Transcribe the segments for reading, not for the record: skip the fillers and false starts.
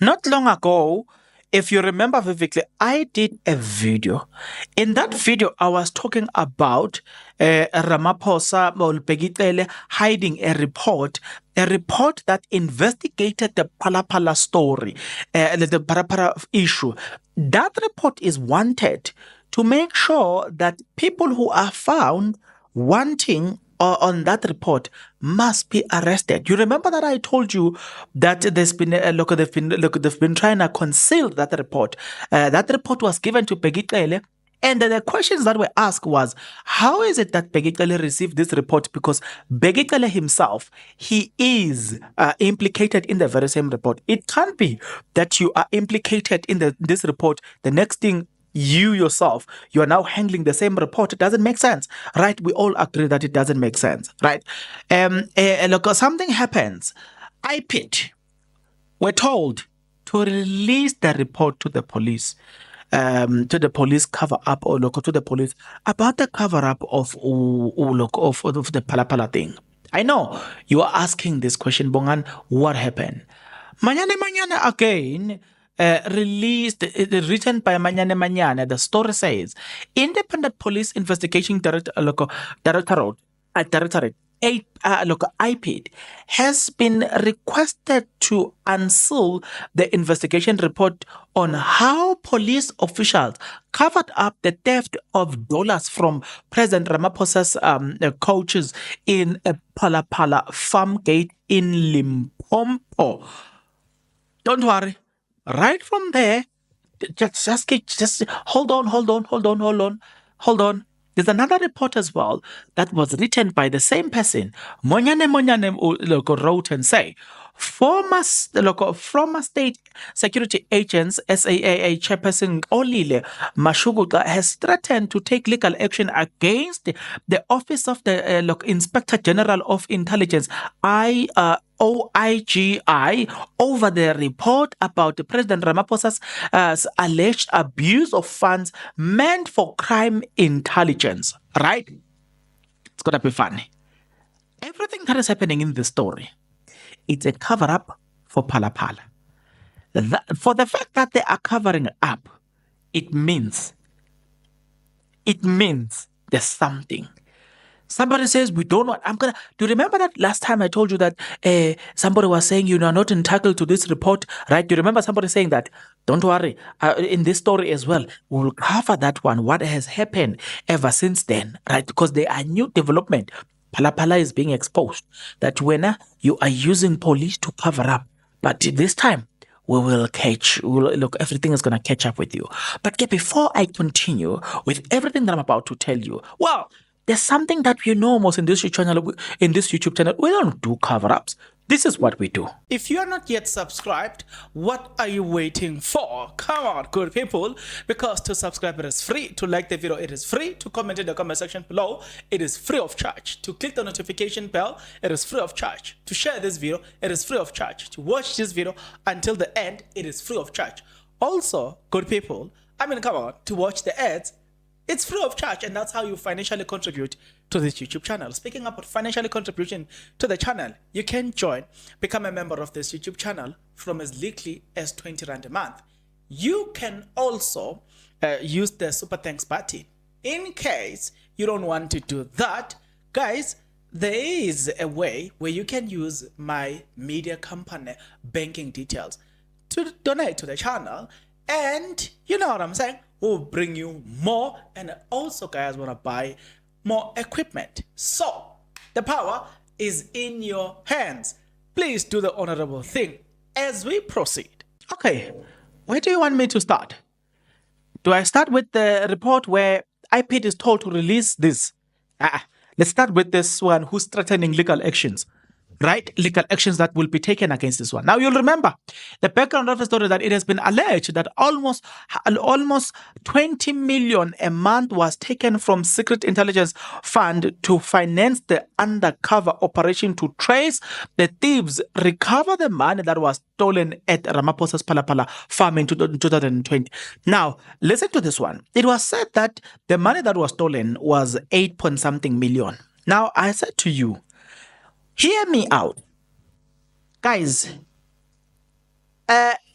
Not long ago, if you remember vividly, I did a video. In that video, I was talking about Ramaphosa or Bheki Cele hiding a report that investigated the Phala Phala story, the Phala Phala issue. That report is wanted to make sure that people who are found wanting on that report must be arrested. You remember that I told you that they've been trying to conceal that report. That report was given to Bheki Cele, and the questions that were asked was, how is it that Bheki Cele received this report? Because Bheki Cele himself, he is implicated in the very same report. It can't be that you are implicated in this report. The next thing, you yourself, you are now handling the same report. It doesn't make sense, right? We all agree that it doesn't make sense, right? Look, something happens. Ipid were told to release the report to the police, cover up, or look to the police about the cover up of the Phala Phala thing. I know you are asking this question, Bongan. What happened? Manyane again. Released, written by Manyane Manyane. The story says, Independent Police Investigation Directorate, Ipid, has been requested to unseal the investigation report on how police officials covered up the theft of dollars from President Ramaphosa's coaches in a Phala Phala farm gate in Limpopo. Don't worry. Right from there, just hold on. There's another report as well that was written by the same person. Monyane wrote and say, former state security agents, SAAA chairperson Olile Mashuguka has threatened to take legal action against the Office of the Inspector General of Intelligence, OIGI, over the report about President Ramaphosa's alleged abuse of funds meant for crime intelligence. Right? It's gonna be funny. Everything that is happening in this story, it's a cover-up for Phala Phala. For the fact that they are covering up, it means there's something. Somebody says, we don't want, do you remember that last time I told you that somebody was saying you are not entitled to this report, right? Do you remember somebody saying that? Don't worry, in this story as well, we will cover that one, what has happened ever since then, right? Because there are new development. Phala Phala is being exposed that when you are using police to cover up, but this time, everything is going to catch up with you. But before I continue with everything that I'm about to tell you, well, there's something that we know most in this YouTube channel. We don't do cover-ups. This is what we do. If you are not yet subscribed, what are you waiting for? Come on, good people. Because to subscribe, it is free. To like the video, it is free. To comment in the comment section below, it is free of charge. To click the notification bell, it is free of charge. To share this video, it is free of charge. To watch this video until the end, it is free of charge. Also, good people, come on, to watch the ads, it's free of charge, and that's how you financially contribute to this YouTube channel. Speaking about financially contribution to the channel, you can become a member of this YouTube channel from as little as 20 Rand a month. You can also use the Super Thanks button. In case you don't want to do that, guys, there is a way where you can use my media company banking details to donate to the channel, and you know what I'm saying? Will bring you more, and also guys want to buy more equipment. So the power is in your hands. Please do the honorable thing as we proceed. Okay, where do you want me to start? Do I start with the report where Ipid is told to release this? Let's start with this one who's threatening legal actions. Right? Legal actions that will be taken against this one. Now, you'll remember the background of the story that it has been alleged that almost 20 million a month was taken from Secret Intelligence Fund to finance the undercover operation to trace the thieves, recover the money that was stolen at Ramaphosa's Phala Phala farm in 2020. Now, listen to this one. It was said that the money that was stolen was 8-point-something million. Now, I said to you, hear me out. Guys,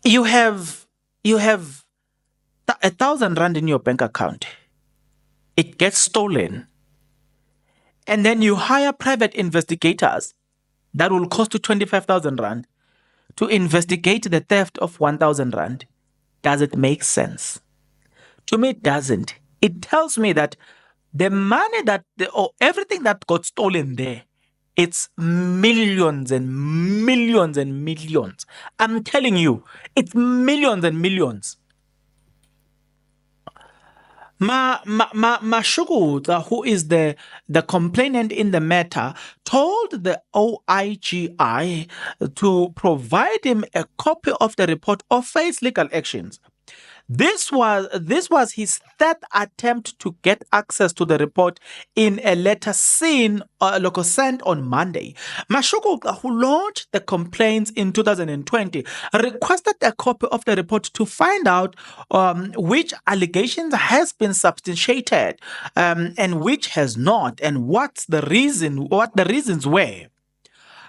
You have 1,000 rand in your bank account. It gets stolen, and then you hire private investigators that will cost you 25,000 rand to investigate the theft of 1,000 rand. Does it make sense? To me, it doesn't. It tells me that the money or everything that got stolen there, it's millions and millions and millions. I'm telling you, it's millions and millions. Mashukuta, who is the complainant in the matter, told the OIGI to provide him a copy of the report or face legal actions. This was his third attempt to get access to the report in a letter sent on Monday. Mashukuka, who launched the complaints in 2020, requested a copy of the report to find out which allegations has been substantiated and which has not, and what the reasons were.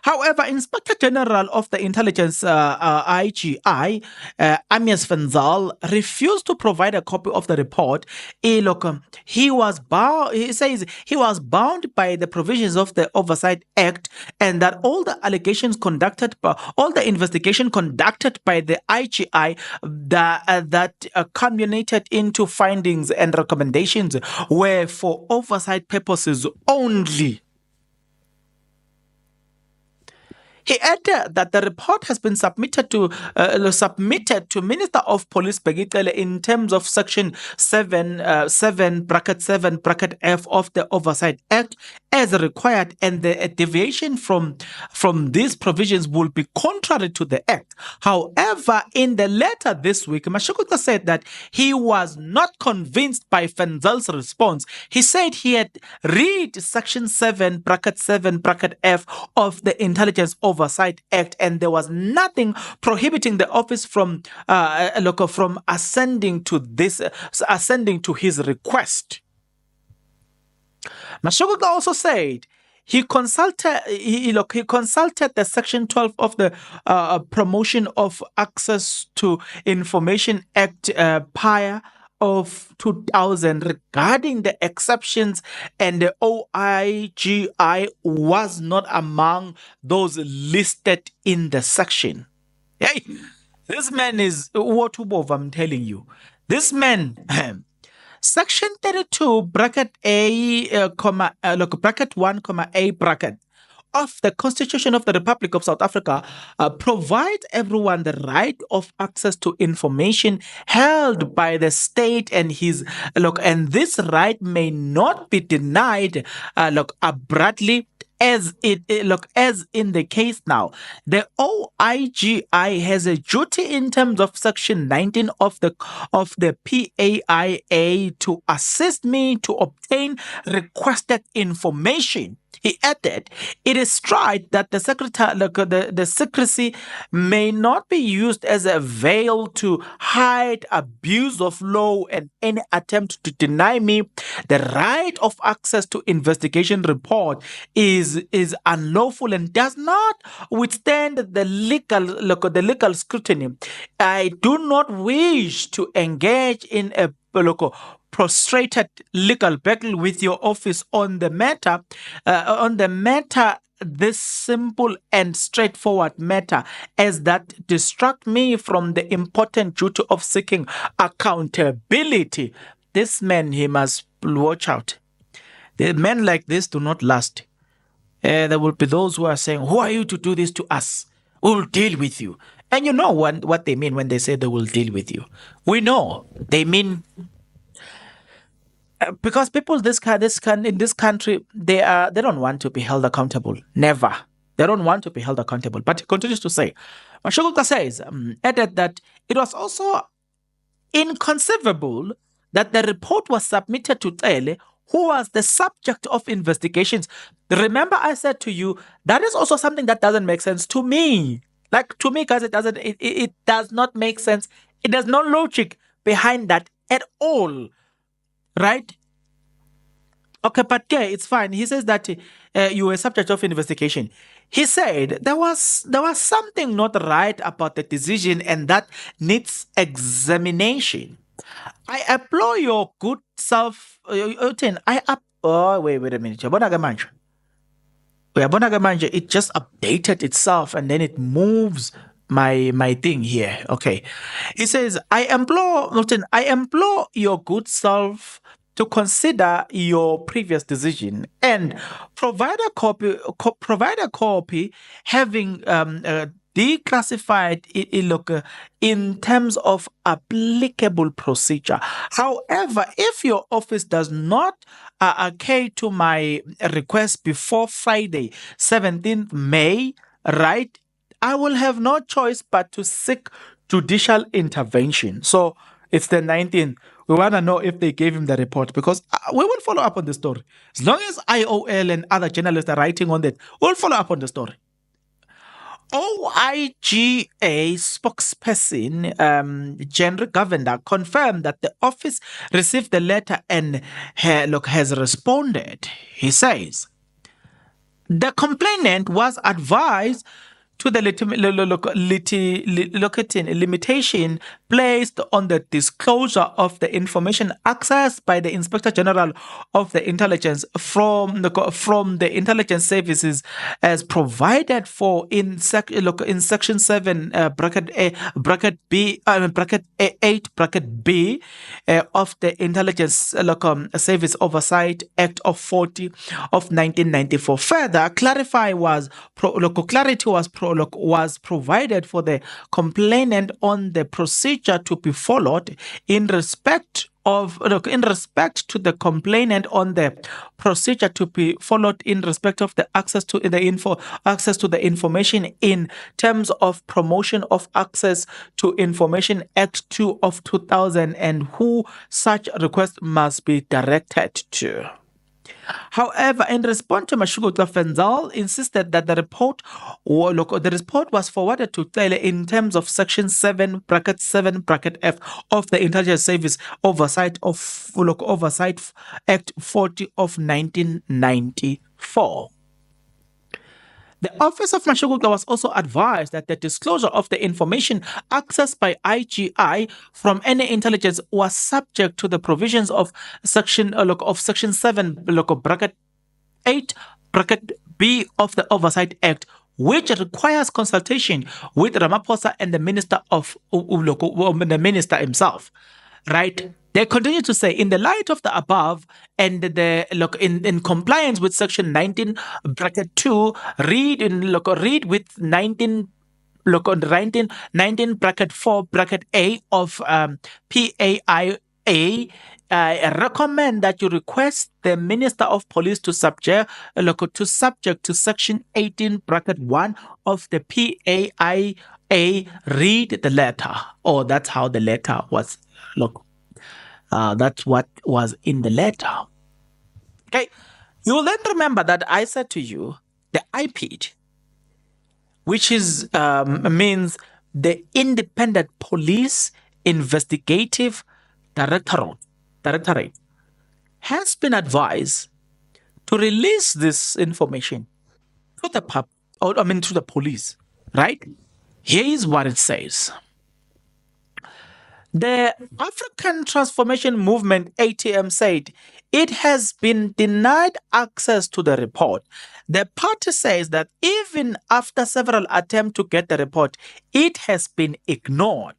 However, Inspector General of the Intelligence IGI, Amias Fenzal, refused to provide a copy of the report. He says he was bound by the provisions of the Oversight Act, and that all the investigation conducted by the IGI that culminated into findings and recommendations were for oversight purposes only. He added that the report has been submitted to Minister of Police Bheki Cele in terms of Section 7 bracket 7 bracket F of the Oversight Act as required, and the deviation from these provisions will be contrary to the Act. However, in the letter this week, Mashukuta said that he was not convinced by Fenzal's response. He said he had read Section 7 bracket F of the Intelligence Oversight Act, and there was nothing prohibiting the office from ascending to his request. Mashukuka also said he consulted the Section 12 of the Promotion of Access to Information Act prior of 2000 regarding the exceptions, and the OIGI was not among those listed in the section. Hey, this man is what I'm telling you. This man Section 32 bracket A bracket 1 A bracket of the Constitution of the Republic of South Africa provides everyone the right of access to information held by the state, and and this right may not be denied abruptly, as in the case now. The OIGI has a duty in terms of Section 19 of the PAIA to assist me to obtain requested information. He added, it is right that the secrecy may not be used as a veil to hide abuse of law, and any attempt to deny me the right of access to investigation report is unlawful and does not withstand the legal scrutiny. I do not wish to engage in a prostrated legal battle with your office on the matter. This simple and straightforward matter, as that distract me from the important duty of seeking accountability. This man, he must watch out. The men like this do not last. There will be those who are saying, "Who are you to do this to us? We will deal with you." And you know what they mean when they say they will deal with you. We know they mean because people in this country, they don't want to be held accountable. Never. They don't want to be held accountable. But he continues to say, Mashukuka says, added that it was also inconceivable that the report was submitted to Cele, who was the subject of investigations. Remember, I said to you, that is also something that doesn't make sense to me. Like, to me, guys, it does not make sense. There's no logic behind that at all. Right? Okay, but yeah, it's fine. He says that you were subject of investigation. He said there was something not right about the decision, and that needs examination. I applaud your good self. Oh, wait a minute. Yabona ke manje? Uyabona ke manje, it just updated itself and then it moves my thing here. Okay. It says, I implore your good self to consider your previous decision and provide a copy having declassified in terms of applicable procedure. However, if your office does not adhere to my request before Friday, 17th May, right, I will have no choice but to seek judicial intervention. So it's the 19th. We want to know if they gave him the report because we will follow up on the story. As long as IOL and other journalists are writing on that, we'll follow up on the story. OIGA spokesperson, General Governor, confirmed that the office received the letter and has responded. He says the complainant was advised to the limitation placed on the disclosure of the information accessed by the Inspector General of the Intelligence from the intelligence services as provided for in section 7 bracket A bracket B bracket 8 bracket B of the Intelligence Service Oversight Act of 40 of 1994. Further, clarity was provided for the complainant on the procedure to be followed in respect to the complainant on the procedure to be followed in respect of the access to the information in terms of promotion of access to information Act 2 of 2000 and who such request must be directed to. However, in response to Mashugo Fenzal insisted that the report was forwarded to Cele in terms of Section 7 bracket 7 bracket F of the Intelligence Service Oversight Act 40 of 1994. The Office of Mashugula was also advised that the disclosure of the information accessed by IGI from any intelligence was subject to the provisions of Section 7 bracket 8 bracket B of the Oversight Act, which requires consultation with Ramaphosa and the Minister himself. Right? They continue to say, in the light of the above, and in compliance with Section 19 bracket 2, read with 19 bracket 4 bracket A of PAIA. I recommend that you request the Minister of Police to subject to Section 18 bracket 1 of the PAIA. Read the letter. Oh, that's how the letter was. That's what was in the letter. Okay, you will then remember that I said to you the Ipid, which means the Independent Police Investigative Directorate, has been advised to release this information to the to the police. Right? Here is what it says. The African Transformation Movement ATM said it has been denied access to the report. The party says that even after several attempts to get the report, it has been ignored.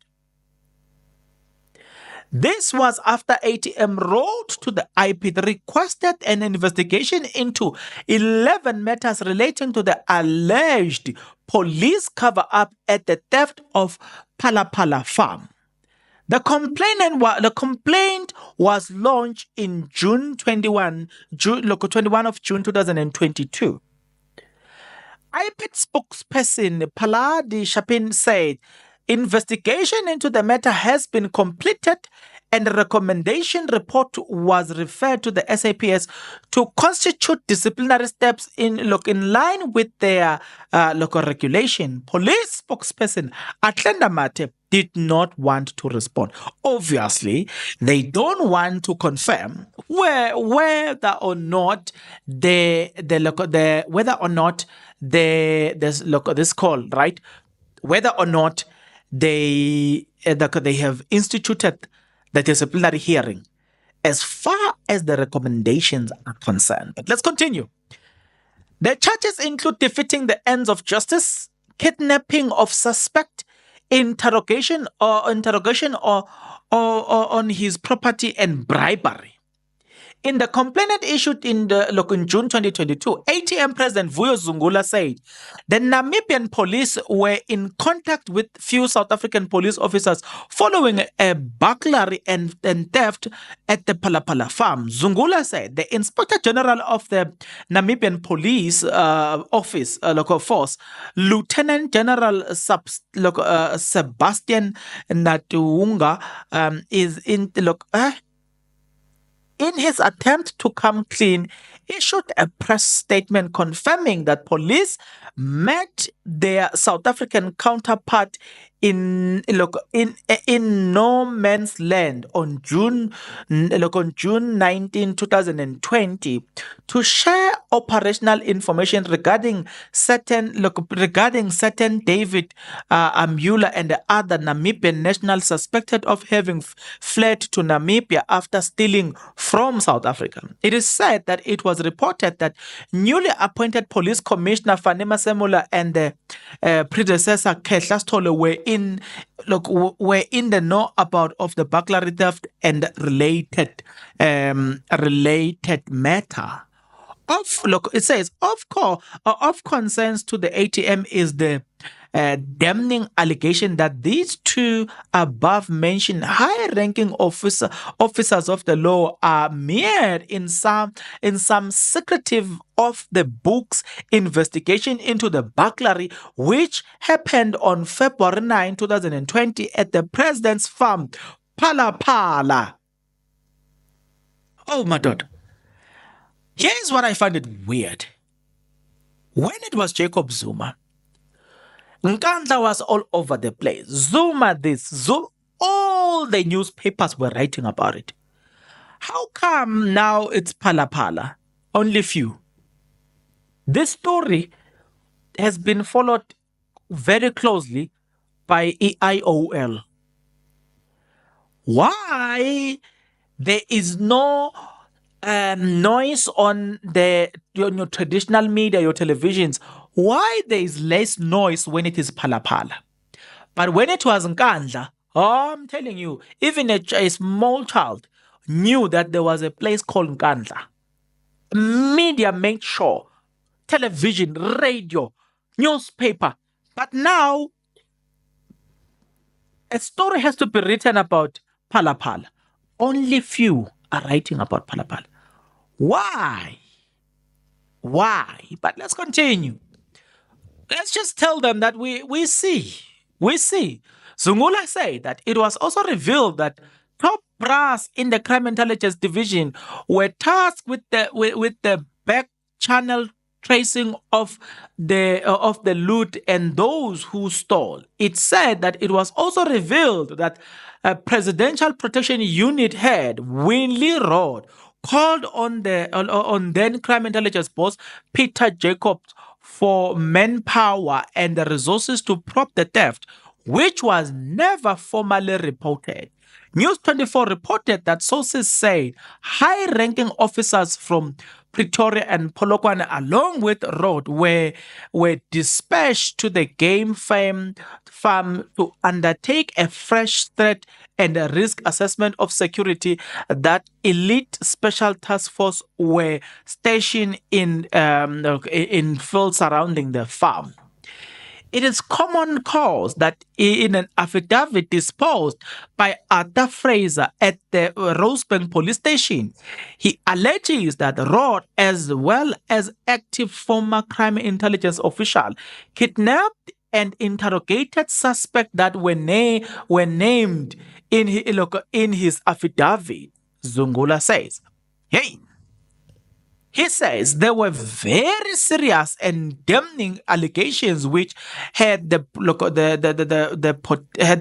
This was after ATM wrote to the Ipid, requested an investigation into 11 matters relating to the alleged police cover-up at the theft of Phala Phala farm. The complaint was launched in June 21 of June 2022. Ipid spokesperson Phala Chapin said investigation into the matter has been completed and a recommendation report was referred to the SAPS to constitute disciplinary steps in line with their local regulation. Police spokesperson Atlenda Mate did not want to respond. Obviously, they don't want to confirm whether or not whether or not this call, right, whether or not they have instituted the disciplinary hearing as far as the recommendations are concerned. But let's continue. The charges include defeating the ends of justice, kidnapping of suspect, interrogation or on his property, and bribery. In the complaint issued in June 2022, ATM President Vuyo Zungula said the Namibian police were in contact with few South African police officers following a burglary and theft at the Phala Phala farm. Zungula said the Inspector General of the Namibian Police Office local force, Lieutenant General Sebastian Natuunga, is in in his attempt to come clean, issued a press statement confirming that police met their South African counterpart in no man's land on June 19, 2020 to share operational information regarding certain David Amula and the other Namibian nationals suspected of having fled to Namibia after stealing from South Africa. It is said that it was reported that newly appointed Police Commissioner Fanema Semula and the predecessor Kehla Stole were in the know about of the burglary, theft and related matter. It says of concerns to the ATM is the damning allegation that these two above-mentioned high-ranking officers of the law are mired in some secretive of the books investigation into the burglary, which happened on February 9, 2020 at the president's farm, Phala Phala. Oh my God. Here's what I find it weird. When it was Jacob Zuma, Nkandla was all over the place. Zuma this, Zuma, all the newspapers were writing about it. How come now it's Phala Phala? Only few. This story has been followed very closely by EIOL. Why there is no noise on your traditional media, your televisions? Why there is less noise when it is Phala Phala? But when it was Nkandla, I'm telling you, even a small child knew that there was a place called Nkandla. Media made sure, television, radio, newspaper. But now, a story has to be written about Phala Phala. Only few are writing about Phala Phala. Why? But let's continue. Let's just tell them that we see. Zungula said that it was also revealed that top brass in the crime intelligence division were tasked with the back channel tracing of the loot and those who stole. It said that it was also revealed that a Presidential Protection Unit head, Winley Road, called on then crime intelligence boss Peter Jacobs for manpower and the resources to prop the theft, which was never formally reported. News 24 reported that sources say high-ranking officers from Pretoria and Polokwane, along with Road, were dispatched to the game farm to undertake a fresh threat and a risk assessment of security. That elite special task force were stationed in fields surrounding the farm. It is common cause that in an affidavit disposed by Arthur Fraser at the Rosebank police station, he alleges that Rod, as well as active former crime intelligence official, kidnapped and interrogated suspects that were named in his affidavit. Zungula says, hey, He says there were very serious and damning allegations which had had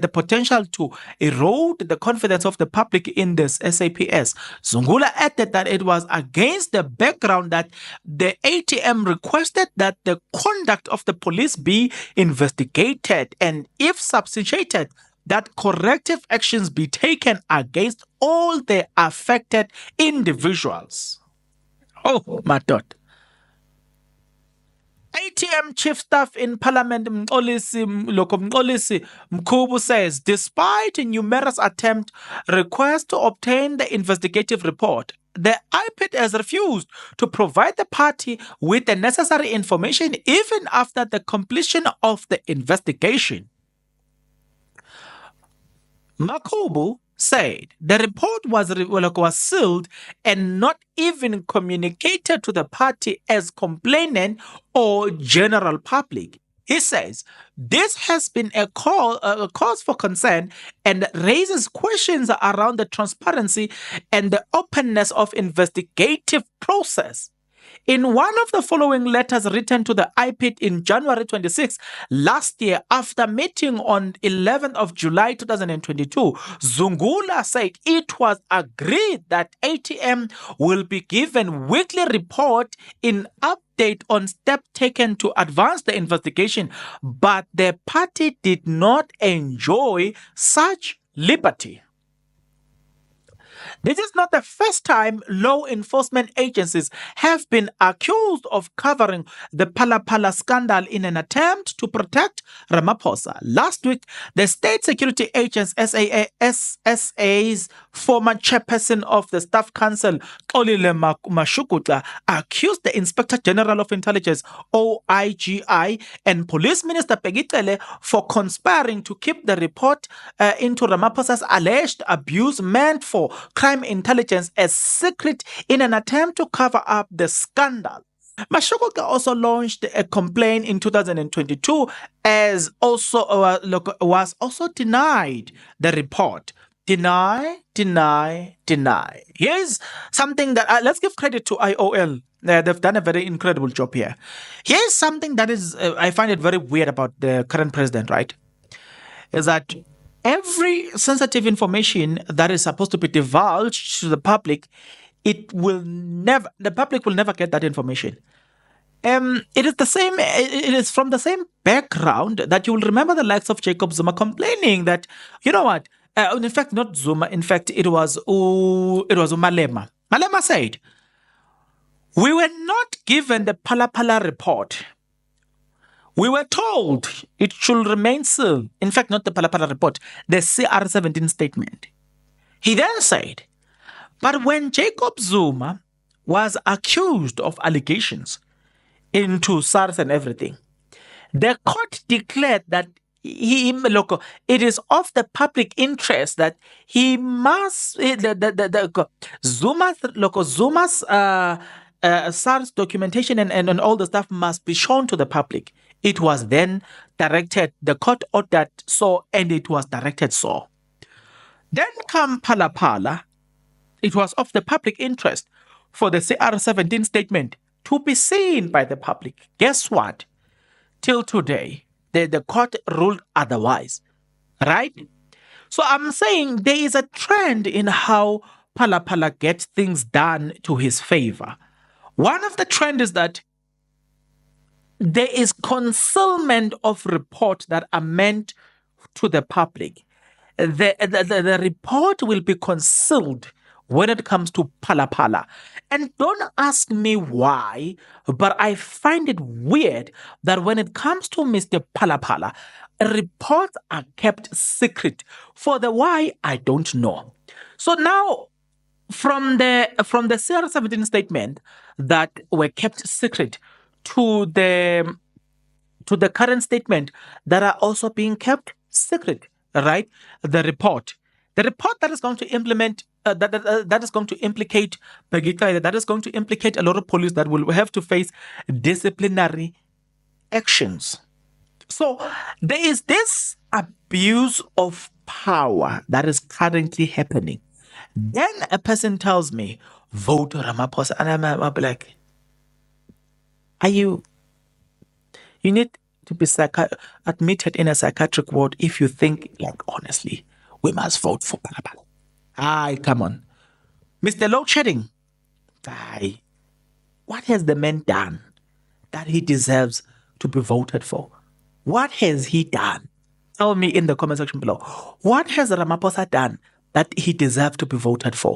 the potential to erode the confidence of the public in this SAPS. Zungula added that it was against the background that the ATM requested that the conduct of the police be investigated and, if substantiated, that corrective actions be taken against all the affected individuals. Oh, my God. ATM Chief Staff in Parliament Mxolisi Mkhubu says, despite numerous requests to obtain the investigative report, the Ipid has refused to provide the party with the necessary information even after the completion of the investigation. Mkhubu said the report was sealed and not even communicated to the party as complainant or general public. He says this has been a cause for concern and raises questions around the transparency and the openness of investigative process. In one of the following letters written to the Ipid in January 26 last year, after meeting on 11th of July 2022, Zungula said it was agreed that ATM will be given weekly report in update on steps taken to advance the investigation, but the party did not enjoy such liberty. This is not the first time law enforcement agencies have been accused of covering the Phala Phala scandal in an attempt to protect Ramaphosa. Last week, the State Security Agency SSA's former chairperson of the Staff Council, Xolile Mashukutla, accused the Inspector General of Intelligence, OIGI, and Police Minister Bheki Cele for conspiring to keep the report into Ramaphosa's alleged abuse meant for crime intelligence as secret in an attempt to cover up the scandal. Mashokoka also launched a complaint in 2022 as was also denied the report. Deny. Here's something that let's give credit to IOL. They've done a very incredible job here. Here's something that is I find it very weird about the current president, right? Is that every sensitive information that is supposed to be divulged to the public, the public will never get that information. It is from the same background that you will remember the likes of Jacob Zuma complaining that, you know what, in fact, not Zuma, in fact, it was Malema. Malema said, we were not given the Phala Phala report. We were told it should remain sealed. In fact, not the Phala Phala report, the CR17 statement. He then said, but when Jacob Zuma was accused of allegations into SARS and everything, the court declared that it is of the public interest that he must Zuma's SARS documentation and all the stuff must be shown to the public. It was then directed, the court ordered so, and it was directed so. Then come Phala Phala. It was of the public interest for the CR17 statement to be seen by the public. Guess what? Till today, the court ruled otherwise, right? So I'm saying there is a trend in how Phala Phala gets things done to his favor. One of the trends is that there is concealment of reports that are meant to the public. The report will be concealed when it comes to Phala Phala. And don't ask me why, but I find it weird that when it comes to Mr. Phala Phala, reports are kept secret. For the why, I don't know. So now, from the CR17 statement that were kept secret to the current statement that are also being kept secret, right? The report that is going to implement that is going to implicate Bheki Cele, that is going to implicate a lot of police that will have to face disciplinary actions. So there is this abuse of power that is currently happening. Then a person tells me, vote Ramaphosa, and I'll be like, Are you need to be admitted in a psychiatric ward if you think, like, honestly, we must vote for Phala Phala. Aye, come on. Mr. Load Shedding. Aye. What has the man done that he deserves to be voted for? What has he done? Tell me in the comment section below. What has Ramaphosa done that he deserves to be voted for?